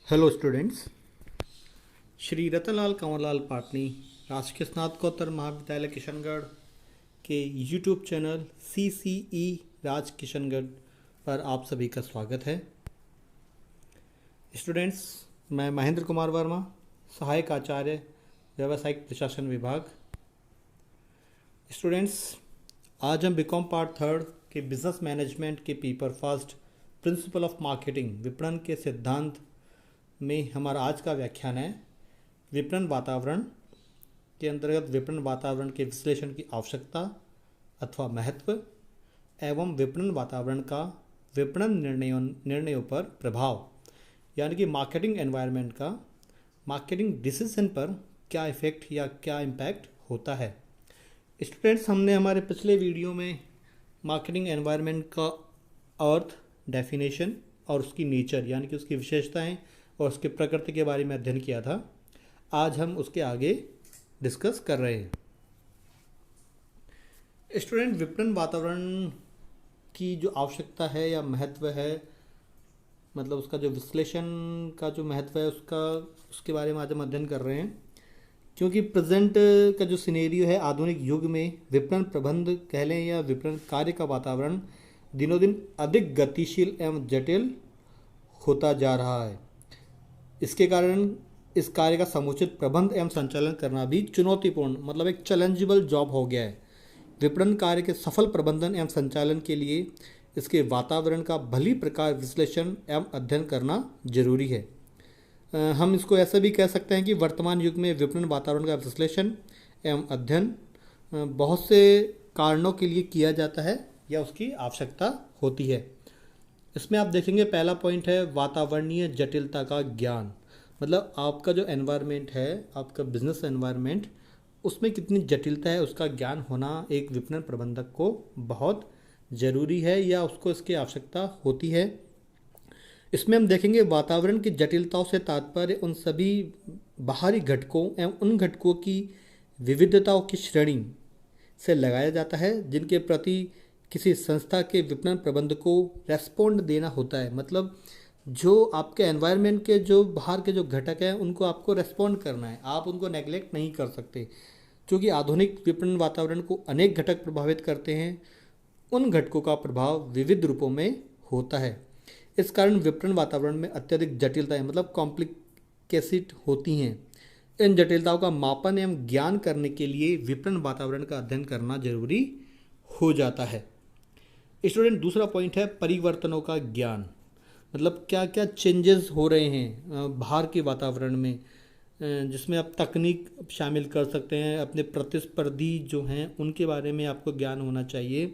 Hello students. Shri Ratanlal Kanwarlal Patni राजकीय स्नातकोत्तर महाविद्यालय किशनगढ़ के YouTube channel CCE Raj Kishangarh पर आप सभी का स्वागत है। स्टूडेंट्स, मैं महेंद्र कुमार वर्मा, सहायक आचार्य व्यावसायिक प्रशासन विभाग। स्टूडेंट्स, आज हम बीकॉम पार्ट थर्ड के बिजनेस मैनेजमेंट के paper first principle of marketing विपणन के सिद्धांत में हमारा आज का व्याख्यान है विपणन वातावरण के अंतर्गत विपणन वातावरण के विश्लेषण की आवश्यकता अथवा महत्व एवं विपणन वातावरण का विपणन निर्णयों पर प्रभाव, यानी कि मार्केटिंग एनवायरनमेंट का मार्केटिंग डिसीजन पर क्या इफेक्ट या क्या इम्पैक्ट होता है। स्टूडेंट्स, हमने हमारे पिछले वीडियो में मार्केटिंग एनवायरनमेंट का अर्थ, डेफिनेशन और उसकी नेचर यानी कि उसकी विशेषताएं और उसके प्रकृति के बारे में अध्ययन किया था। आज हम उसके आगे डिस्कस कर रहे हैं। स्टूडेंट, विपणन वातावरण की जो आवश्यकता है या महत्व है, मतलब उसका जो विश्लेषण का जो महत्व है उसके बारे में आज हम अध्ययन कर रहे हैं, क्योंकि प्रेजेंट का जो सिनेरियो है आधुनिक युग में विपणन प्रबंध कह लें या विपणन कार्य का वातावरण दिनों दिन अधिक गतिशील एवं जटिल होता जा रहा है। इसके कारण इस कार्य का समुचित प्रबंध एवं संचालन करना भी चुनौतीपूर्ण, मतलब एक चैलेंजेबल जॉब हो गया है। विपणन कार्य के सफल प्रबंधन एवं संचालन के लिए इसके वातावरण का भली प्रकार विश्लेषण एवं अध्ययन करना जरूरी है। हम इसको ऐसा भी कह सकते हैं कि वर्तमान युग में विपणन वातावरण का विश्लेषण एवं अध्ययन बहुत से कारणों के लिए किया जाता है या उसकी आवश्यकता होती है। इसमें आप देखेंगे पहला पॉइंट है वातावरणीय जटिलता का ज्ञान, मतलब आपका जो एनवायरनमेंट है, आपका बिजनेस एनवायरनमेंट, उसमें कितनी जटिलता है उसका ज्ञान होना एक विपणन प्रबंधक को बहुत ज़रूरी है या उसको इसकी आवश्यकता होती है। इसमें हम देखेंगे वातावरण की जटिलताओं से तात्पर्य उन सभी बाहरी घटकों एवं उन घटकों की विविधताओं की श्रेणी से लगाया जाता है जिनके प्रति किसी संस्था के विपणन प्रबंध को रेस्पॉन्ड देना होता है। मतलब जो आपके एनवायरनमेंट के जो बाहर के जो घटक हैं उनको आपको रेस्पॉन्ड करना है, आप उनको नेगलेक्ट नहीं कर सकते, क्योंकि आधुनिक विपणन वातावरण को अनेक घटक प्रभावित करते हैं। उन घटकों का प्रभाव विविध रूपों में होता है। इस कारण विपणन वातावरण में अत्यधिक जटिलताएं, मतलब कॉम्प्लिकेसिट होती हैं। इन जटिलताओं का मापन एवं ज्ञान करने के लिए विपणन वातावरण का अध्ययन करना जरूरी हो जाता है। स्टूडेंट, दूसरा पॉइंट है परिवर्तनों का ज्ञान, मतलब क्या क्या चेंजेस हो रहे हैं बाहर के वातावरण में, जिसमें आप तकनीक शामिल कर सकते हैं। अपने प्रतिस्पर्धी जो हैं उनके बारे में आपको ज्ञान होना चाहिए।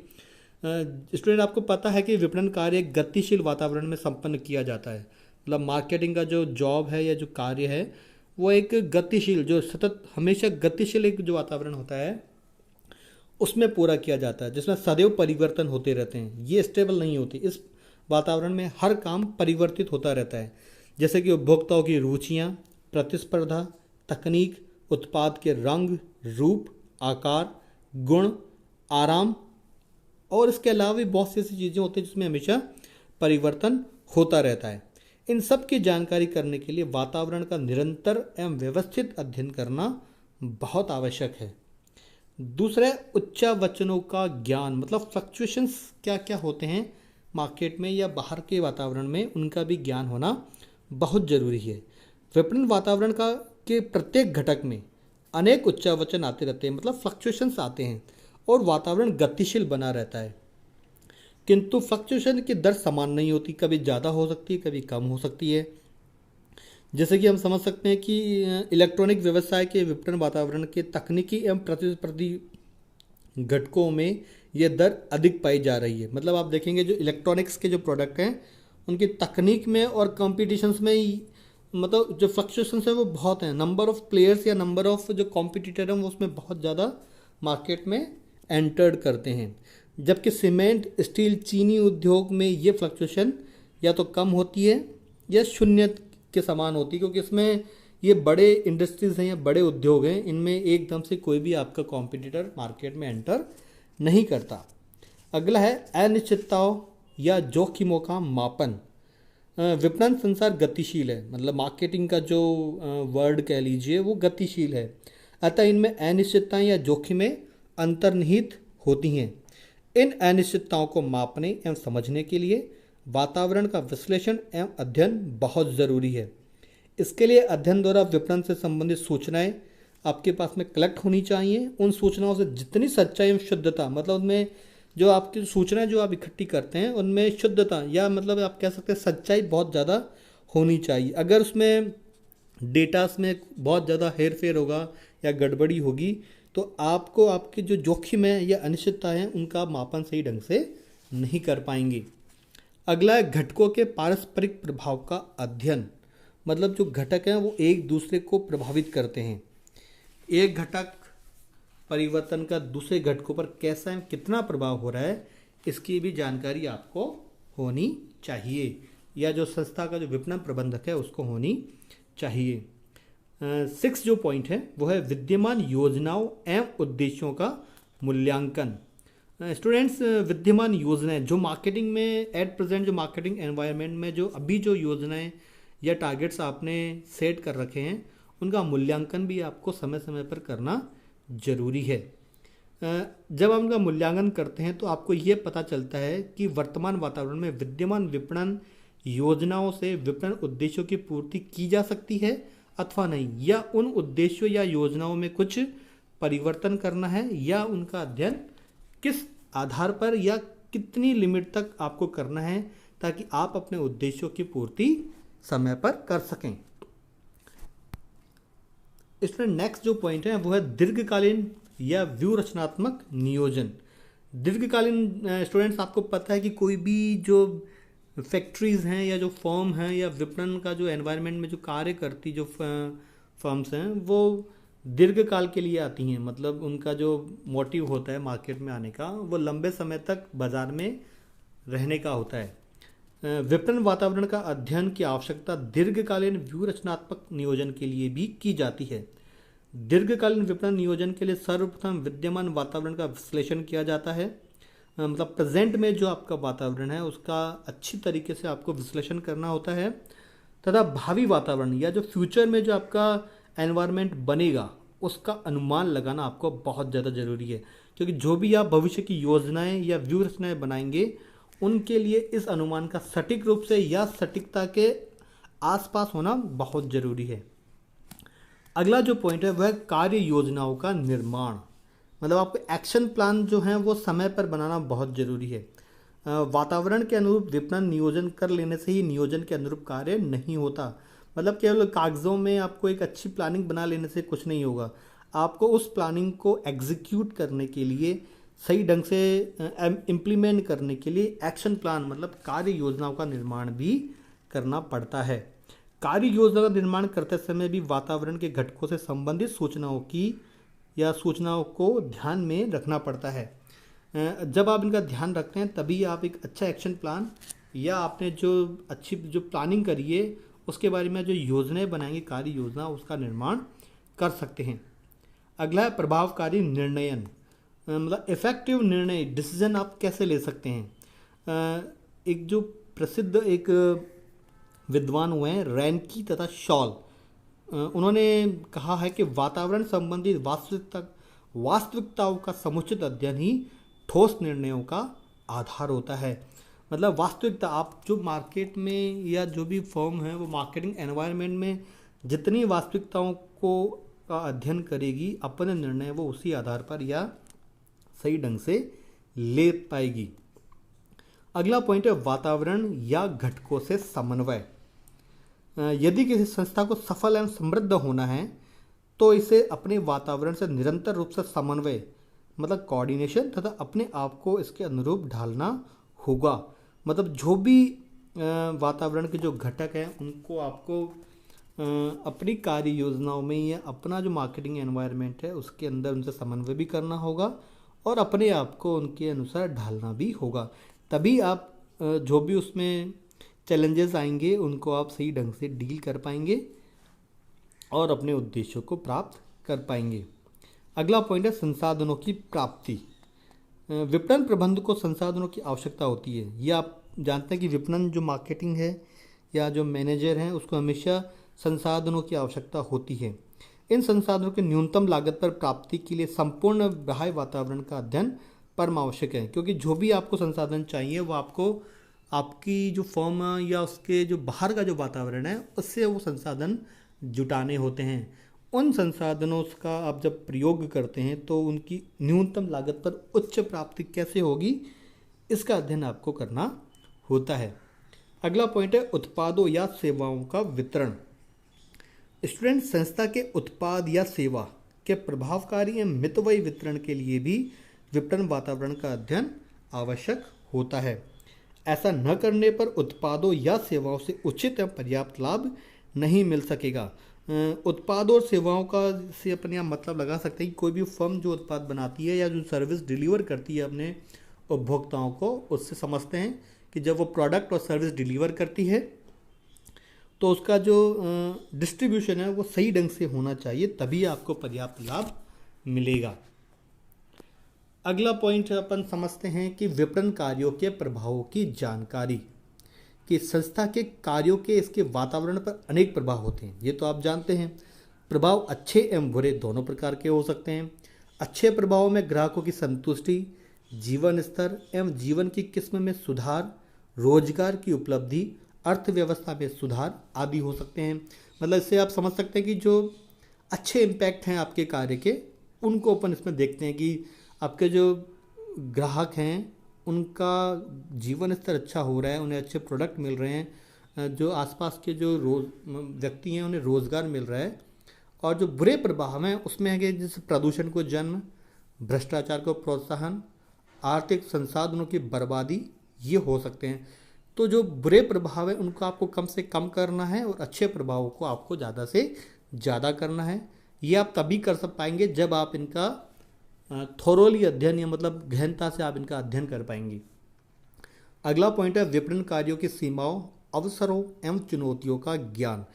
स्टूडेंट, आपको पता है कि विपणन कार्य एक गतिशील वातावरण में संपन्न किया जाता है। मतलब मार्केटिंग का जो जॉब है या जो कार्य है वो एक गतिशील, जो सतत हमेशा गतिशील एक जो वातावरण होता है उसमें पूरा किया जाता है, जिसमें सदैव परिवर्तन होते रहते हैं। ये स्टेबल नहीं होती। इस वातावरण में हर काम परिवर्तित होता रहता है, जैसे कि उपभोक्ताओं की रुचियाँ, प्रतिस्पर्धा, तकनीक, उत्पाद के रंग, रूप, आकार, गुण, आराम और इसके अलावा भी बहुत सी ऐसी चीज़ें होती हैं जिसमें हमेशा परिवर्तन होता रहता है। इन सब की जानकारी करने के लिए वातावरण का निरंतर एवं व्यवस्थित अध्ययन करना बहुत आवश्यक है। दूसरा है उच्चावचनों का ज्ञान, मतलब फ्लक्चुएशंस क्या क्या होते हैं मार्केट में या बाहर के वातावरण में, उनका भी ज्ञान होना बहुत ज़रूरी है। विपणन वातावरण का के प्रत्येक घटक में अनेक उच्चावचन आते रहते हैं, मतलब फ्लक्चुएशंस आते हैं और वातावरण गतिशील बना रहता है। किंतु फ्लक्चुएशन की दर समान नहीं होती, कभी ज़्यादा हो सकती है, कभी कम हो सकती है। जैसे कि हम समझ सकते हैं कि इलेक्ट्रॉनिक व्यवसाय के विपणन वातावरण के तकनीकी एवं प्रतिस्पर्धी घटकों में यह दर अधिक पाई जा रही है। मतलब आप देखेंगे जो इलेक्ट्रॉनिक्स के जो प्रोडक्ट हैं उनकी तकनीक में और कॉम्पिटिशन्स में मतलब जो फ्लक्चुएशंस है वो बहुत हैं। नंबर ऑफ प्लेयर्स या नंबर ऑफ जो कॉम्पिटिटर हैं वो उसमें बहुत ज़्यादा मार्केट में एंटर्ड करते हैं, जबकि सीमेंट, स्टील, चीनी उद्योग में ये फ्लक्चुएशन या तो कम होती है या शून्य के समान होती है, क्योंकि इसमें ये बड़े इंडस्ट्रीज हैं या बड़े उद्योग हैं, इनमें एकदम से कोई भी आपका कॉम्पिटिटर मार्केट में एंटर नहीं करता। अगला है अनिश्चितताओं या जोखिमों का मापन। विपणन संसार गतिशील है, मतलब मार्केटिंग का जो वर्ड कह लीजिए वो गतिशील है, अतः इनमें अनिश्चितताएं या जोखिमें अंतर्निहित होती हैं। इन अनिश्चितताओं को मापने एवं समझने के लिए वातावरण का विश्लेषण एवं अध्ययन बहुत ज़रूरी है। इसके लिए अध्ययन द्वारा विपणन से संबंधित सूचनाएं आपके पास में कलेक्ट होनी चाहिए। उन सूचनाओं से जितनी सच्चाई एवं शुद्धता, मतलब उनमें जो आपकी सूचनाएं जो आप इकट्ठी करते हैं उनमें शुद्धता या मतलब आप कह सकते हैं सच्चाई बहुत ज़्यादा होनी चाहिए। अगर उसमें डेटास में बहुत ज़्यादा हेर फेर होगा या गड़बड़ी होगी तो आपको आपके जो जोखिम है या अनिश्चितता है उनका मापन सही ढंग से नहीं कर पाएंगे। अगला है घटकों के पारस्परिक प्रभाव का अध्ययन, मतलब जो घटक हैं वो एक दूसरे को प्रभावित करते हैं। एक घटक परिवर्तन का दूसरे घटकों पर कैसा एवं कितना प्रभाव हो रहा है इसकी भी जानकारी आपको होनी चाहिए, या जो संस्था का जो विपणन प्रबंधक है उसको होनी चाहिए। 6 जो पॉइंट है वो है विद्यमान योजनाओं एवं उद्देश्यों का मूल्यांकन। स्टूडेंट्स, विद्यमान योजनाएं जो मार्केटिंग में एट प्रेजेंट जो मार्केटिंग एनवायरनमेंट में जो अभी जो योजनाएं या टारगेट्स आपने सेट कर रखे हैं उनका मूल्यांकन भी आपको समय समय पर करना जरूरी है। जब आप उनका मूल्यांकन करते हैं तो आपको ये पता चलता है कि वर्तमान वातावरण में विद्यमान विपणन योजनाओं से विपणन उद्देश्यों की पूर्ति की जा सकती है अथवा नहीं, या उन उद्देश्यों या योजनाओं में कुछ परिवर्तन करना है, या उनका अध्ययन किस आधार पर या कितनी लिमिट तक आपको करना है ताकि आप अपने उद्देश्यों की पूर्ति समय पर कर सकें। इसमें नेक्स्ट जो पॉइंट है वो है दीर्घकालीन या व्यू रचनात्मक नियोजन। दीर्घकालीन स्टूडेंट्स, आपको पता है कि कोई भी जो फैक्ट्रीज़ हैं या जो फर्म हैं या विपणन का जो एनवायरनमेंट में जो कार्य करती जो फर्म्स हैं वो दीर्घकाल के लिए आती हैं, मतलब उनका जो मोटिव होता है मार्केट में आने का वो लंबे समय तक बाजार में रहने का होता है। विपणन वातावरण का अध्ययन की आवश्यकता दीर्घकालीन व्यू रचनात्मक नियोजन के लिए भी की जाती है। दीर्घकालीन विपणन नियोजन के लिए सर्वप्रथम विद्यमान वातावरण का विश्लेषण किया जाता है, मतलब प्रेजेंट में जो आपका वातावरण है उसका अच्छी तरीके से आपको विश्लेषण करना होता है, तथा भावी वातावरण या जो फ्यूचर में जो आपका एनवायरनमेंट बनेगा उसका अनुमान लगाना आपको बहुत ज़्यादा ज़रूरी है, क्योंकि जो भी आप भविष्य की योजनाएं या व्यू रचनाएं बनाएंगे उनके लिए इस अनुमान का सटीक रूप से या सटीकता के आसपास होना बहुत ज़रूरी है। अगला जो पॉइंट है वह कार्य योजनाओं का निर्माण, मतलब आपको एक्शन प्लान जो है वो समय पर बनाना बहुत ज़रूरी है। वातावरण के अनुरूप विपणन नियोजन कर लेने से ही नियोजन के अनुरूप कार्य नहीं होता, मतलब केवल कागज़ों में आपको एक अच्छी प्लानिंग बना लेने से कुछ नहीं होगा। आपको उस प्लानिंग को एग्जीक्यूट करने के लिए, सही ढंग से इम्प्लीमेंट करने के लिए एक्शन प्लान मतलब कार्य योजनाओं का निर्माण भी करना पड़ता है। कार्य योजना का निर्माण करते समय भी वातावरण के घटकों से संबंधित सूचनाओं की या सूचनाओं को ध्यान में रखना पड़ता है। जब आप इनका ध्यान रखते हैं तभी आप एक अच्छा एक्शन प्लान या आपने जो अच्छी जो प्लानिंग करी है उसके बारे में जो योजनाएं बनाएंगे कार्य योजना उसका निर्माण कर सकते हैं। अगला है प्रभावकारी निर्णयन, मतलब इफेक्टिव निर्णय डिसीजन आप कैसे ले सकते हैं। एक जो प्रसिद्ध एक विद्वान हुए हैं रैनकी तथा शॉल, उन्होंने कहा है कि वातावरण संबंधित वास्तविकताओं का समुचित अध्ययन ही ठोस निर्णयों का आधार होता है। मतलब वास्तविकता, आप जो मार्केट में या जो भी फर्म है वो मार्केटिंग एनवायरनमेंट में जितनी वास्तविकताओं को का अध्ययन करेगी अपने निर्णय वो उसी आधार पर या सही ढंग से ले पाएगी। अगला पॉइंट है वातावरण या घटकों से समन्वय। यदि किसी संस्था को सफल एवं समृद्ध होना है तो इसे अपने वातावरण से निरंतर रूप से समन्वय मतलब कोऑर्डिनेशन तथा अपने आप को इसके अनुरूप ढालना होगा। मतलब जो भी वातावरण के जो घटक हैं उनको आपको अपनी कार्य योजनाओं में या अपना जो मार्केटिंग एनवायरनमेंट है उसके अंदर उनसे समन्वय भी करना होगा और अपने आप को उनके अनुसार ढालना भी होगा। तभी आप जो भी उसमें चैलेंजेस आएंगे उनको आप सही ढंग से डील कर पाएंगे और अपने उद्देश्यों को प्राप्त कर पाएंगे। अगला पॉइंट है संसाधनों की प्राप्ति। विपणन प्रबंधक को संसाधनों की आवश्यकता होती है। ये आप जानते हैं कि विपणन जो मार्केटिंग है या जो मैनेजर हैं उसको हमेशा संसाधनों की आवश्यकता होती है। इन संसाधनों की न्यूनतम लागत पर प्राप्ति के लिए संपूर्ण बाह्य वातावरण का अध्ययन परम आवश्यक है, क्योंकि जो भी आपको संसाधन चाहिए वो आपको आपकी जो फर्म या उसके जो बाहर का जो वातावरण है उससे वो संसाधन जुटाने होते हैं। उन संसाधनों का आप जब प्रयोग करते हैं तो उनकी न्यूनतम लागत पर उच्च प्राप्ति कैसे होगी, इसका अध्ययन आपको करना होता है। अगला पॉइंट है उत्पादों या सेवाओं का वितरण। स्टूडेंट, संस्था के उत्पाद या सेवा के प्रभावकारी एवं मितव्ययी वितरण के लिए भी विपणन वातावरण का अध्ययन आवश्यक होता है। ऐसा न करने पर उत्पादों या सेवाओं से उचित एवं पर्याप्त लाभ नहीं मिल सकेगा। उत्पादों और सेवाओं का से अपने आप मतलब लगा सकते हैं कि कोई भी फर्म जो उत्पाद बनाती है या जो सर्विस डिलीवर करती है अपने उपभोक्ताओं को, उससे समझते हैं कि जब वो प्रोडक्ट और सर्विस डिलीवर करती है तो उसका जो डिस्ट्रीब्यूशन है वो सही ढंग से होना चाहिए, तभी आपको पर्याप्त लाभ मिलेगा। अगला पॉइंट अपन समझते हैं कि विपणन कार्यों के प्रभावों की जानकारी। कि संस्था के कार्यों के इसके वातावरण पर अनेक प्रभाव होते हैं, ये तो आप जानते हैं। प्रभाव अच्छे एवं बुरे दोनों प्रकार के हो सकते हैं। अच्छे प्रभावों में ग्राहकों की संतुष्टि, जीवन स्तर एवं जीवन की किस्म में सुधार, रोजगार की उपलब्धि, अर्थव्यवस्था में सुधार आदि हो सकते हैं। मतलब इससे आप समझ सकते हैं कि जो अच्छे इम्पैक्ट हैं आपके कार्य के, उनको अपन इसमें देखते हैं कि आपके जो ग्राहक हैं उनका जीवन स्तर अच्छा हो रहा है, उन्हें अच्छे प्रोडक्ट मिल रहे हैं, जो आसपास के जो व्यक्ति हैं उन्हें रोज़गार मिल रहा है। और जो बुरे प्रभाव हैं उसमें है कि जैसे प्रदूषण को जन्म, भ्रष्टाचार को प्रोत्साहन, आर्थिक संसाधनों की बर्बादी, ये हो सकते हैं। तो जो बुरे प्रभाव है उनको आपको कम से कम करना है और अच्छे प्रभावों को आपको ज़्यादा से ज़्यादा करना है। ये आप तभी कर सक पाएंगे जब आप इनका थोरोली अध्ययन या मतलब गहनता से आप इनका अध्ययन कर पाएंगे। अगला पॉइंट है विपणन कार्यों की सीमाओं, अवसरों एवं चुनौतियों का ज्ञान।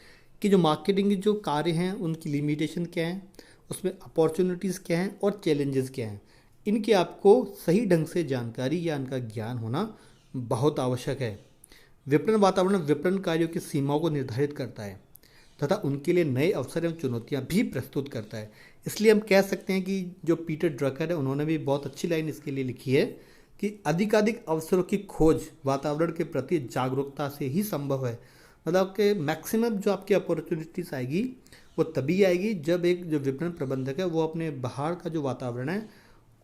कि जो मार्केटिंग के जो कार्य हैं उनकी लिमिटेशन क्या है, उसमें अपॉर्चुनिटीज़ क्या हैं और चैलेंजेस क्या हैं, इनकी आपको सही ढंग से जानकारी या इनका ज्ञान होना बहुत आवश्यक है। विपणन वातावरण विपणन कार्यों की सीमाओं को निर्धारित करता है तथा उनके लिए नए अवसर एवं चुनौतियां भी प्रस्तुत करता है। इसलिए हम कह सकते हैं कि जो पीटर ड्रकर है उन्होंने भी बहुत अच्छी लाइन इसके लिए लिखी है कि अधिकाधिक अवसरों की खोज वातावरण के प्रति जागरूकता से ही संभव है। मतलब कि मैक्सिमम जो आपकी अपॉर्चुनिटीज़ आएगी वो तभी आएगी जब एक जो विपणन प्रबंधक है वो अपने बाहर का जो वातावरण है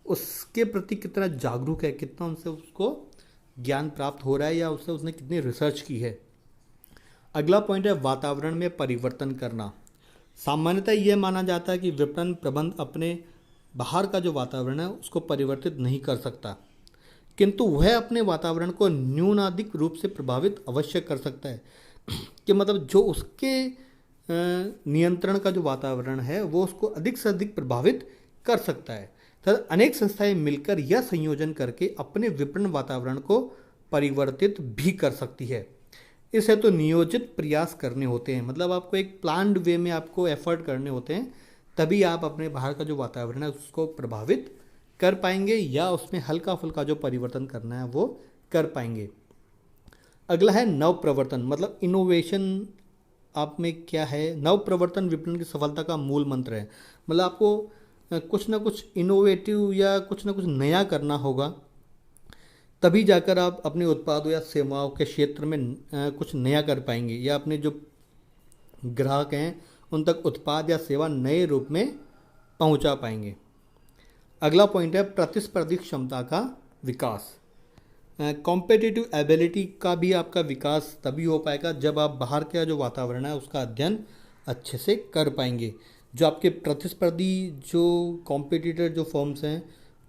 उसके प्रति कितना जागरूक है, कितना उनसे उसको ज्ञान प्राप्त हो रहा है या उससे उसने कितनी रिसर्च की है। अगला पॉइंट है वातावरण में परिवर्तन करना। सामान्यतः यह माना जाता है कि विपणन प्रबंध अपने बाहर का जो वातावरण है उसको परिवर्तित नहीं कर सकता, किंतु वह अपने वातावरण को न्यूनाधिक रूप से प्रभावित अवश्य कर सकता है। कि मतलब जो उसके नियंत्रण का जो वातावरण है वो उसको अधिक से अधिक प्रभावित कर सकता है। तथा अनेक संस्थाएं मिलकर यह संयोजन करके अपने विपणन वातावरण को परिवर्तित भी कर सकती है। इस हेतु नियोजित प्रयास करने होते हैं, मतलब आपको एक प्लान्ड वे में आपको एफर्ट करने होते हैं, तभी आप अपने बाहर का जो वातावरण है उसको प्रभावित कर पाएंगे या उसमें हल्का फुल्का जो परिवर्तन करना है वो कर पाएंगे। अगला है नव प्रवर्तन, मतलब इनोवेशन आप में क्या है। नव प्रवर्तन विपणन की सफलता का मूल मंत्र है। मतलब आपको कुछ ना कुछ इनोवेटिव या कुछ ना कुछ नया करना होगा, तभी जाकर आप अपने उत्पादों या सेवाओं के क्षेत्र में कुछ नया कर पाएंगे या अपने जो ग्राहक हैं उन तक उत्पाद या सेवा नए रूप में पहुंचा पाएंगे। अगला पॉइंट है प्रतिस्पर्धी क्षमता का विकास। कॉम्पिटिटिव एबिलिटी का भी आपका विकास तभी हो पाएगा जब आप बाहर का जो वातावरण है उसका अध्ययन अच्छे से कर पाएंगे। जो आपके प्रतिस्पर्धी जो कॉम्पिटिटर जो फर्म्स हैं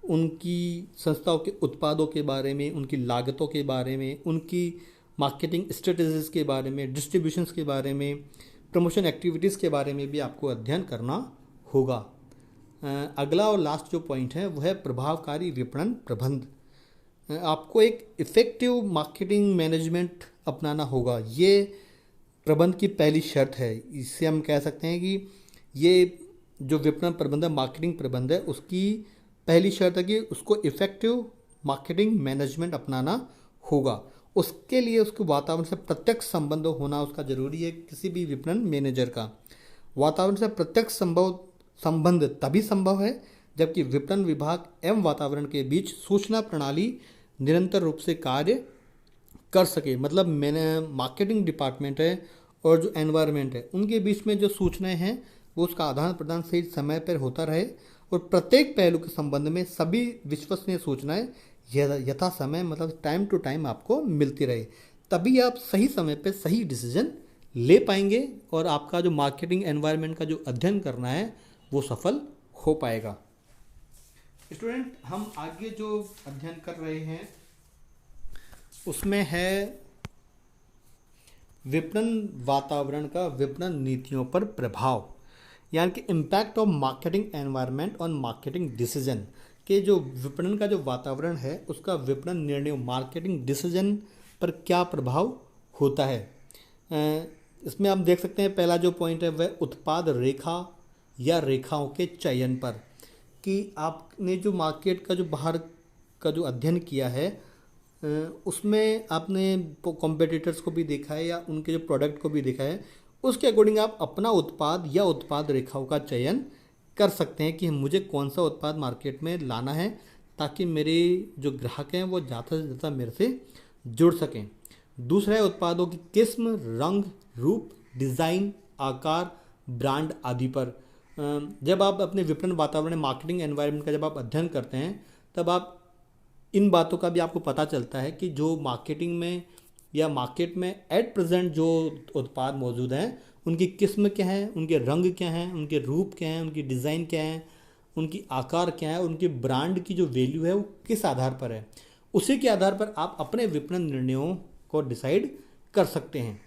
उनकी संस्थाओं के उत्पादों के बारे में, उनकी लागतों के बारे में, उनकी मार्केटिंग स्ट्रेटजीज के बारे में, डिस्ट्रीब्यूशंस के बारे में, प्रमोशन एक्टिविटीज़ के बारे में भी आपको अध्ययन करना होगा। अगला और लास्ट जो पॉइंट है वह है प्रभावकारी विपणन प्रबंध। आपको एक इफ़ेक्टिव मार्केटिंग मैनेजमेंट अपनाना होगा, ये प्रबंध की पहली शर्त है। इससे हम कह सकते हैं कि ये जो विपणन प्रबंध है, मार्केटिंग प्रबंध है, उसकी पहली शर्त है कि उसको इफ़ेक्टिव मार्केटिंग मैनेजमेंट अपनाना होगा उसके लिए उसके वातावरण से प्रत्यक्ष संबंध होना उसका जरूरी है किसी भी विपणन मैनेजर का। वातावरण से प्रत्यक्ष संबंध तभी संभव है जबकि विपणन विभाग एवं वातावरण के बीच सूचना प्रणाली निरंतर रूप से कार्य कर सके। मतलब मैंने मार्केटिंग डिपार्टमेंट है और जो एनवायरनमेंट है उनके बीच में जो सूचनाएं हैं वो उसका आदान प्रदान सही समय पर होता रहे और प्रत्येक पहलू के संबंध में सभी विश्वसनीय सूचनाएं यथा समय मतलब टाइम टू टाइम आपको मिलती रहे, तभी आप सही समय पे सही डिसीजन ले पाएंगे और आपका जो मार्केटिंग एनवायरनमेंट का जो अध्ययन करना है वो सफल हो पाएगा। स्टूडेंट, हम आगे जो अध्ययन कर रहे हैं उसमें है विपणन वातावरण का विपणन नीतियों पर प्रभाव, यानी कि impact of marketing environment on marketing decision के जो विपणन का जो वातावरण है उसका विपणन निर्णय मार्केटिंग डिसीजन पर क्या प्रभाव होता है। इसमें आप देख सकते हैं पहला जो पॉइंट है वह उत्पाद रेखा या रेखाओं के चयन पर, कि आपने जो मार्केट का जो बाहर का जो अध्ययन किया है उसमें आपने कॉम्पिटिटर्स को भी देखा है या उनके जो प्रोडक्ट को भी देखा है, उसके अकॉर्डिंग आप अपना उत्पाद या उत्पाद रेखाओं का चयन कर सकते हैं कि मुझे कौन सा उत्पाद मार्केट में लाना है ताकि मेरे जो ग्राहक हैं वो ज़्यादा से ज़्यादा मेरे से जुड़ सकें। दूसरा है उत्पादों की किस्म, रंग, रूप, डिज़ाइन, आकार, ब्रांड आदि पर। जब आप अपने विपणन वातावरण मार्केटिंग एनवायरनमेंट का जब आप अध्ययन करते हैं तब आप इन बातों का भी आपको पता चलता है कि जो मार्केटिंग में या मार्केट में एट प्रेजेंट जो उत्पाद मौजूद हैं उनकी किस्म क्या है, उनके रंग क्या हैं, उनके रूप क्या हैं, उनकी डिज़ाइन क्या है, उनकी आकार क्या है, उनके ब्रांड की जो वैल्यू है वो किस आधार पर है। उसी के आधार पर आप अपने विपणन निर्णयों को डिसाइड कर सकते हैं।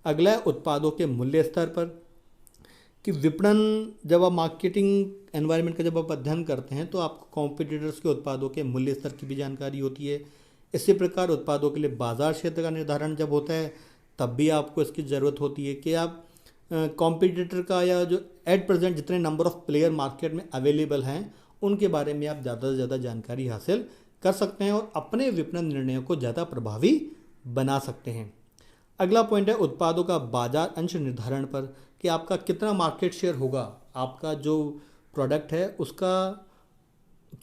अगला है उत्पादों के मूल्य स्तर पर, कि विपणन जब आप मार्केटिंग एनवायरनमेंट का जब आप अध्ययन करते हैं तो आपको कॉम्पिटिटर्स के उत्पादों के मूल्य स्तर की भी जानकारी होती है। इसी प्रकार उत्पादों के लिए बाजार क्षेत्र का निर्धारण जब होता है तब भी आपको इसकी ज़रूरत होती है कि आप कॉम्पिटिटर का या जो एट प्रेजेंट जितने नंबर ऑफ़ प्लेयर मार्केट में अवेलेबल हैं उनके बारे में आप ज़्यादा से ज़्यादा जानकारी हासिल कर सकते हैं और अपने विपणन निर्णयों को ज़्यादा प्रभावी बना सकते हैं। अगला पॉइंट है उत्पादों का बाजार अंश निर्धारण पर, कि आपका कितना मार्केट शेयर होगा, आपका जो प्रोडक्ट है उसका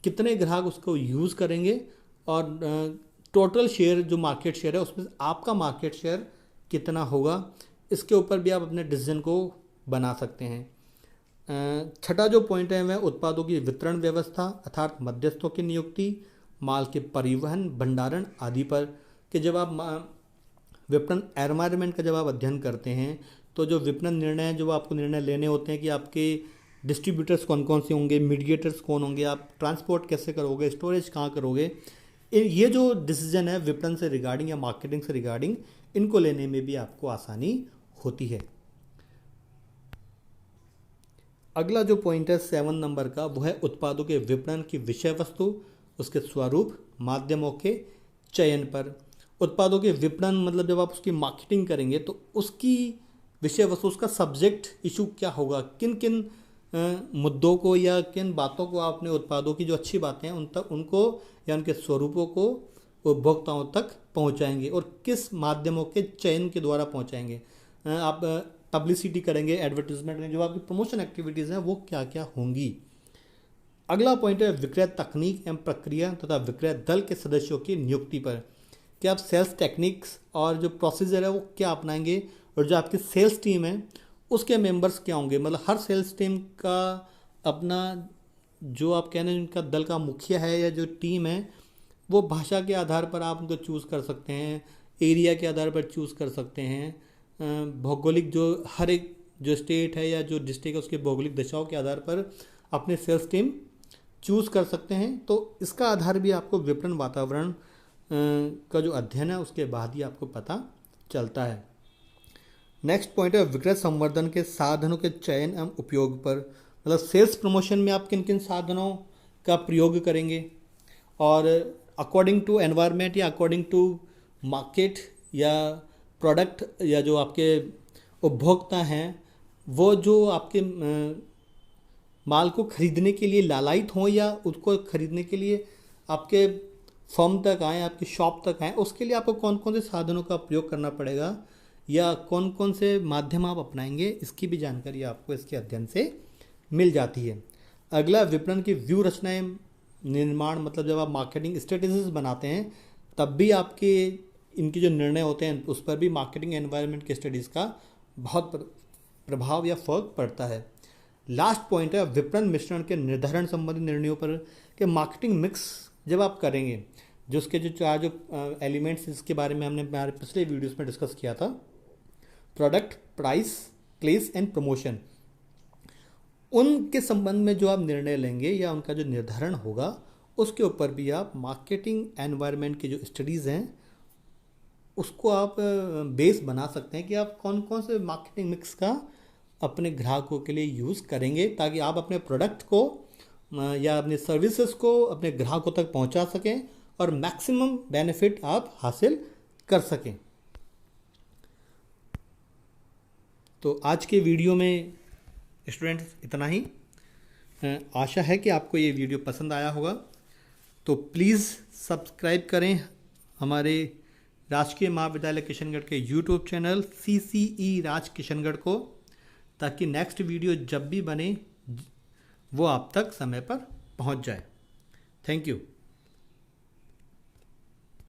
कितने ग्राहक उसको यूज़ करेंगे और टोटल शेयर जो मार्केट शेयर है उसमें आपका मार्केट शेयर कितना होगा, इसके ऊपर भी आप अपने डिसीजन को बना सकते हैं। छठा जो पॉइंट है वह उत्पादों की वितरण व्यवस्था अर्थात मध्यस्थों की नियुक्ति, माल के परिवहन, भंडारण आदि पर, कि जब आप विपणन एनवायरनमेंट का जब आप अध्ययन करते हैं तो जो विपणन निर्णय जो आपको निर्णय लेने होते हैं कि आपके डिस्ट्रीब्यूटर्स कौन कौन से होंगे, मीडिएटर्स कौन होंगे, आप ट्रांसपोर्ट कैसे करोगे, स्टोरेज कहाँ करोगे, ये जो डिसीजन है विपणन से रिगार्डिंग या मार्केटिंग से रिगार्डिंग, इनको लेने में भी आपको आसानी होती है। अगला जो पॉइंट है 7 नंबर का वो है उत्पादों के विपणन की विषय वस्तु, उसके स्वरूप, माध्यमों के चयन पर। उत्पादों के विपणन मतलब जब आप उसकी मार्केटिंग करेंगे तो उसकी विषय वस्तु, उसका सब्जेक्ट इशू क्या होगा, किन किन मुद्दों को या किन बातों को आपने उत्पादों की जो अच्छी बातें हैं उन तक उनको या उनके स्वरूपों को उपभोक्ताओं तक पहुंचाएंगे और किस माध्यमों के चयन के द्वारा पहुंचाएंगे। आप पब्लिसिटी करेंगे, एडवर्टीजमेंट में जो आपकी प्रमोशन एक्टिविटीज़ हैं वो क्या क्या होंगी। अगला पॉइंट है विक्रय तकनीक एवं प्रक्रिया तथा विक्रय दल के सदस्यों की नियुक्ति पर, कि आप सेल्स टेक्निक्स और जो प्रोसीजर है वो क्या अपनाएंगे और जो आपकी सेल्स टीम है उसके मेंबर्स क्या होंगे। मतलब हर सेल्स टीम का अपना जो आप कह रहे हैं उनका दल का मुखिया है या जो टीम है वो भाषा के आधार पर आप उनको चूज़ कर सकते हैं, एरिया के आधार पर चूज़ कर सकते हैं, भौगोलिक जो हर एक जो स्टेट है या जो डिस्ट्रिक्ट है उसके भौगोलिक दिशाओं के आधार पर अपने सेल्स टीम चूज़ कर सकते हैं। तो इसका आधार भी आपको विपणन वातावरण का जो अध्ययन है उसके बाद ही आपको पता चलता है। नेक्स्ट पॉइंट है विक्रय संवर्धन के साधनों के चयन एवं उपयोग पर, मतलब सेल्स प्रमोशन में आप किन किन साधनों का प्रयोग करेंगे और अकॉर्डिंग टू एनवायरनमेंट या अकॉर्डिंग टू मार्केट या प्रोडक्ट या जो आपके उपभोक्ता हैं वो जो आपके माल को खरीदने के लिए लालायित हों या उसको खरीदने के लिए आपके फर्म तक आएँ, आपकी शॉप तक आएँ, उसके लिए आपको कौन कौन से साधनों का प्रयोग करना पड़ेगा या कौन कौन से माध्यम आप अपनाएंगे, इसकी भी जानकारी आपको इसके अध्ययन से मिल जाती है। अगला, विपणन की व्यू रचनाएं निर्माण, मतलब जब आप मार्केटिंग स्ट्रेटेजीज बनाते हैं तब भी आपके इनके जो निर्णय होते हैं उस पर भी मार्केटिंग एनवायरनमेंट की स्टडीज़ का बहुत प्रभाव या फर्क पड़ता है। लास्ट पॉइंट है विपणन मिश्रण के निर्धारण संबंधी निर्णयों पर, कि मार्केटिंग मिक्स जब आप करेंगे, जो उसके जो चार जो एलिमेंट्स इसके बारे में हमने हमारे पिछले वीडियोस में डिस्कस किया था, product, price, place and promotion, उनके संबंध में जो आप निर्णय लेंगे या उनका जो निर्धारण होगा उसके ऊपर भी आप मार्केटिंग एनवायरनमेंट की जो स्टडीज़ हैं उसको आप बेस बना सकते हैं कि आप कौन कौन से मार्केटिंग मिक्स का अपने ग्राहकों के लिए यूज़ करेंगे, ताकि आप अपने प्रोडक्ट को या अपने सर्विसेज को अपने ग्राहकों तक पहुंचा सकें और मैक्सिमम बेनिफिट आप हासिल कर सकें। तो आज के वीडियो में स्टूडेंट्स इतना ही। आशा है कि आपको ये वीडियो पसंद आया होगा। तो प्लीज़ सब्सक्राइब करें हमारे राजकीय महाविद्यालय किशनगढ़ के YouTube channel CCE Raj Kishangarh को, ताकि नेक्स्ट वीडियो जब भी बने वो आप तक समय पर पहुंच जाए। Thank you.